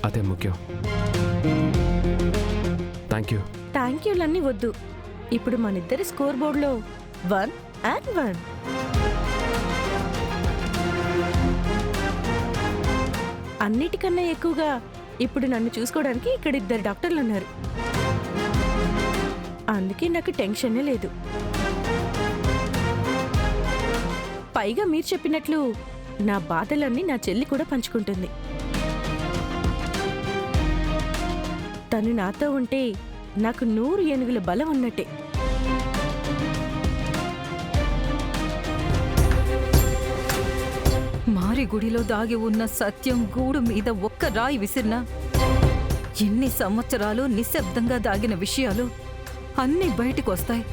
అదే ముఖ్యం. థ్యాంక్ యూలన్నీ వద్దు. ఇప్పుడు మనిద్దరి స్కోర్ బోర్డులో 1-1. అన్నిటికన్నా ఎక్కువగా ఇప్పుడు నన్ను చూసుకోవడానికి ఇక్కడ 2 డాక్టర్లు ఉన్నారు. అందుకే నాకు టెన్షనే లేదు. పైగా మీరు చెప్పినట్లు నా బాధలన్నీ నా చెల్లి కూడా పంచుకుంటుంది. తను నాతో ఉంటే నాకు 100 ఏనుగుల బలం ఉన్నట్టే. మారి గుడిలో దాగి ఉన్న సత్యం గూడు మీద ఒక్క రాయి విసిరినా ఎన్ని సంవత్సరాలు నిశ్శబ్దంగా దాగిన విషయాలు అన్నీ బయటికొస్తాయి.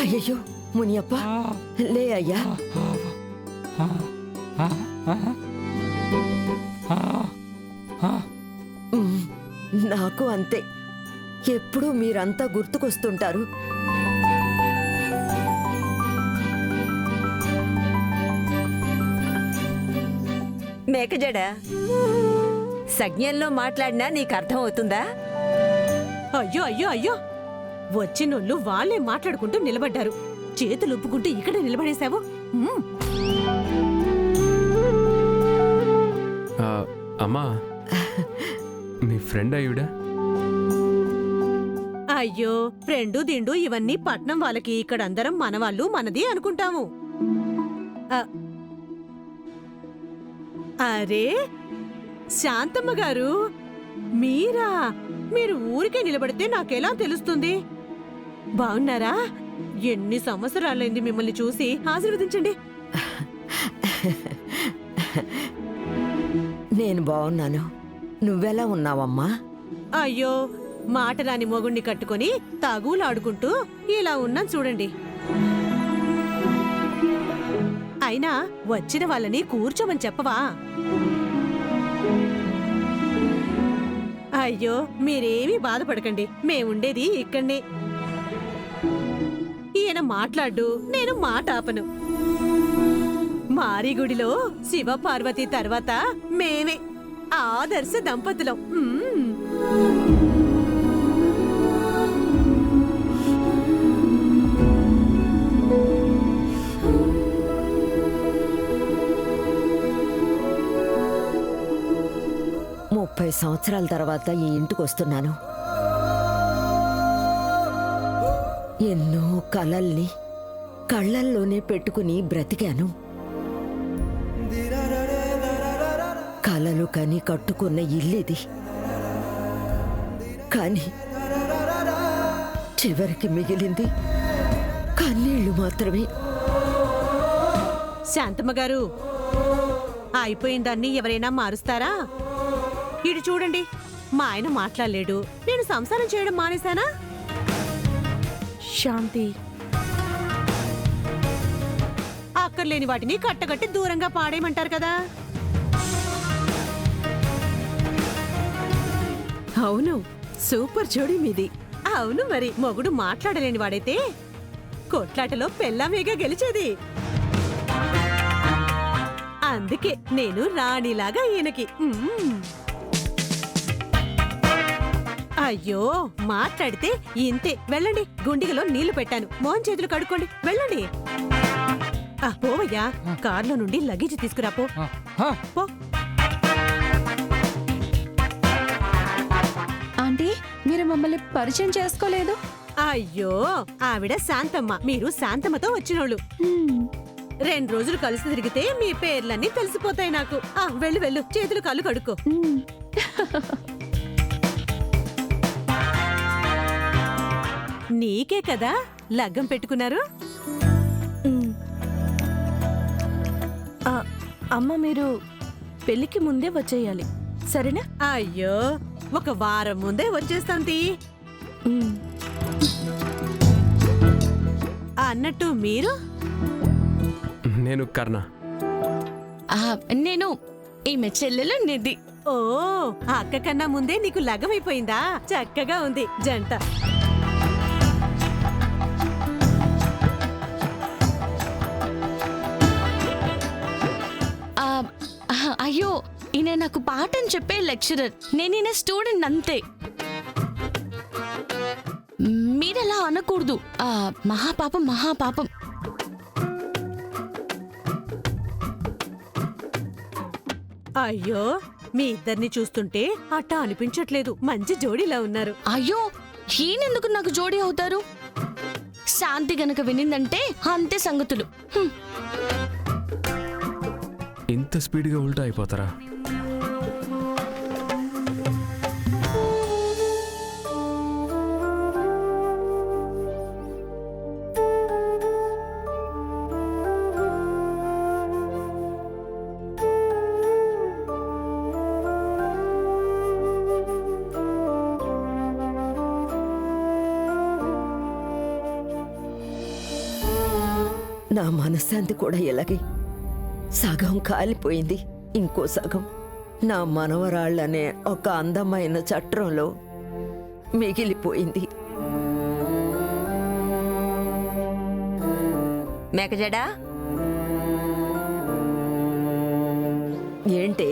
అయ్యో మునియప్ప, లే అయ్యా. నాకు అంతే, ఎప్పుడూ మీరంతా గుర్తుకొస్తుంటారు. మేకజడ, సజ్ఞంలో మాట్లాడినా నీకు అర్థం అవుతుందా? అయ్యో అయ్యో అయ్యో, వచ్చినోళ్ళు వాళ్ళే మాట్లాడుకుంటూ నిలబడ్డారు. చేతులు ఉప్పుకుంటూ ఇక్కడ నిలబడేశావు. అమ్మా, మీ ఫ్రెండ్ అయ్యుడా? అయ్యో, ఫ్రెండు దిండు ఇవన్నీ పట్నం వాళ్ళకి. ఇక్కడ అందరం మనవాళ్ళు, మనది అనుకుంటాము. అరే శాంతమ్మ గారు, మీరా? మీరు ఊరికే నిలబడితే నాకెలా తెలుస్తుంది? బాగున్నారా? ఎన్ని సంవత్సరాలైంది మిమ్మల్ని చూసి. ఆశీర్వదించండి. నేను బాగున్నాను. నువ్వెలా ఉన్నావమ్మా? అయ్యో, మాటరాని మొగుణ్ణి కట్టుకొని తగులాడుకుంటూ ఇలా ఉన్నాను చూడండి. అయినా వచ్చిన వాళ్ళని కూర్చోమని చెప్పవా? అయ్యో, మీరేమీ బాధపడకండి, మేముండేది ఇక్కడ్నే. ఈయన మాట్లాడు, నేను మాట ఆపను. మారిగుడిలో శివ పార్వతి తర్వాత మేమే ఆదర్శ దంపతులం. ముప్పై సంవత్సరాల తర్వాత ఈ ఇంటికి వస్తున్నాను. ఎన్నో కలల్ని కళ్ళల్లోనే పెట్టుకుని బ్రతికాను. కలలు కని కట్టుకున్న ఇల్లిది. కాని చివరికి మిగిలింది కన్నీళ్లు మాత్రమే. శాంతమ్మ గారు, అయిపోయిందాన్ని ఎవరైనా మారుస్తారా? ఇటు చూడండి, మా ఆయన మాట్లాడలేడు, నేను సంసారం చేయడం మానేశానా? శాంతి, అక్కర్లేని వాటిని కట్టగట్టి దూరంగా పాడేయమంటారు కదా. అవును, సూపర్ జోడి మీది. అవును మరి, మొగుడు మాట్లాడలేని వాడైతే కొట్లాటలో పెళ్ళామేగా గెలిచేది. అందుకే నేను రాణిలాగా ఈయనకి. అయ్యో, మాట్లాడితే ఇంతే. వెళ్ళండి, గుండిగలో నీళ్లు పెట్టాను, మోహన్ చేతులు కడుక్కోండి, వెళ్ళండి. పోవయ్యా, కార్లో నుండి లగేజ్ తీసుకురా. పో. ఆంటీ, మీరు మమ్మల్ని పరిచయం చేసుకోలేదు. అయ్యో, ఆవిడ శాంతమ్మ, మీరు శాంతమ్మతో వచ్చినోళ్ళు. 2 రోజులు కలిసి తిరిగితే మీ పేర్లన్నీ తెలిసిపోతాయి నాకు. వెళ్ళు వెళ్ళు, చేతులు కాళ్ళు కడుక్కో. నీకే కదా లగ్గం పెట్టుకున్నారు. అమ్మ, మీరు పెళ్లికి ముందే వచ్చేయాలి, సరేనా? అయ్యో, ఒక వారం ముందే వచ్చేస్తాం తీ. అన్నట్టు మీరు? నేను కర్ణ. నేను ఈమె చెల్లెలు నిధి. ఓ, అక్క కన్నా ముందే నీకు లగమైపోయిందా? చక్కగా ఉంది జంట. అయ్యో, ఈయన నాకు పాఠం చెప్పే లెక్చరర్, నేను ఈయన స్టూడెంట్ అంతే. మీరలా అనకూడదు. మహాపాపం మహాపాపం. అయ్యో, మీ ఇద్దరిని చూస్తుంటే అట్టా అనిపించట్లేదు. మంచి జోడీలా ఉన్నారు. అయ్యో, ఈయనెందుకు నాకు జోడీ అవుతారు? శాంతి గనక వినిందంటే అంతే సంగతులు. ఇంత స్పీడ్గా ఉల్టా అయిపోతారా? నా మనశ్శాంతి కూడా ఇలాగే సగం కాలిపోయింది. ఇంకో సగం నా మనవరాళ్ళనే ఒక అందమైన చట్రంలో మిగిలిపోయింది. మేకజడా, ఏంటే?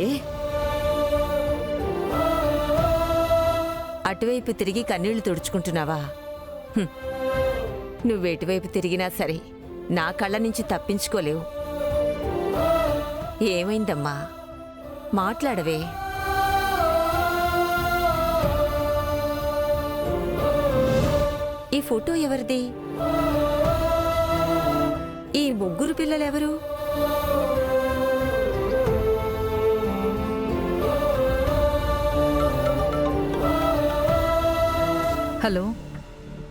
అటువైపు తిరిగి కన్నీళ్లు తుడుచుకుంటున్నావా? నువ్వెటువైపు తిరిగినా సరే నా కళ్ళ నుంచి తప్పించుకోలేవు. ఏమైందమ్మా? మాట్లాడవే. ఈ ఫోటో ఎవరిది? ఈ ముగ్గురు పిల్లలెవరు? హలో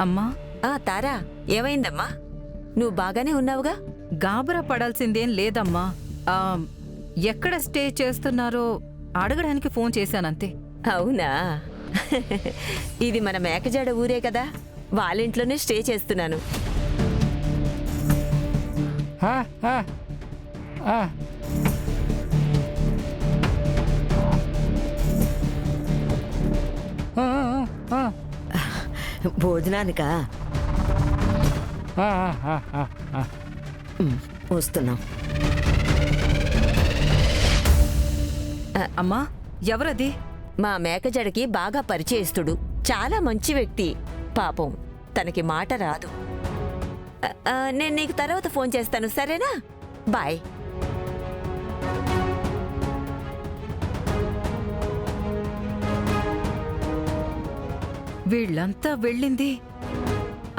అమ్మా. తారా, ఏమైందమ్మా? నువ్వు బాగానే ఉన్నావుగా? గాబరా పడాల్సిందేం లేదమ్మా. ఎక్కడ స్టే చేస్తున్నారో అడగడానికి ఫోన్ చేశానంతే. అవునా? ఇది మన మేకజాడ ఊరే కదా, వాళ్ళింట్లోనే స్టే చేస్తున్నాను. భోజనానికా? వస్తున్నాం. అమ్మా, ఎవరది? మా మేకజడకి బాగా పరిచయస్తుడు, చాలా మంచి వ్యక్తి. పాపం తనకి మాట రాదు. నేను నీకు తర్వాత ఫోన్ చేస్తాను, సరేనా? బాయ్. వీళ్ళంతా వెళ్ళింది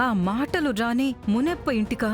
ఆ మాటలు రాని మునెప్ప ఇంటికా?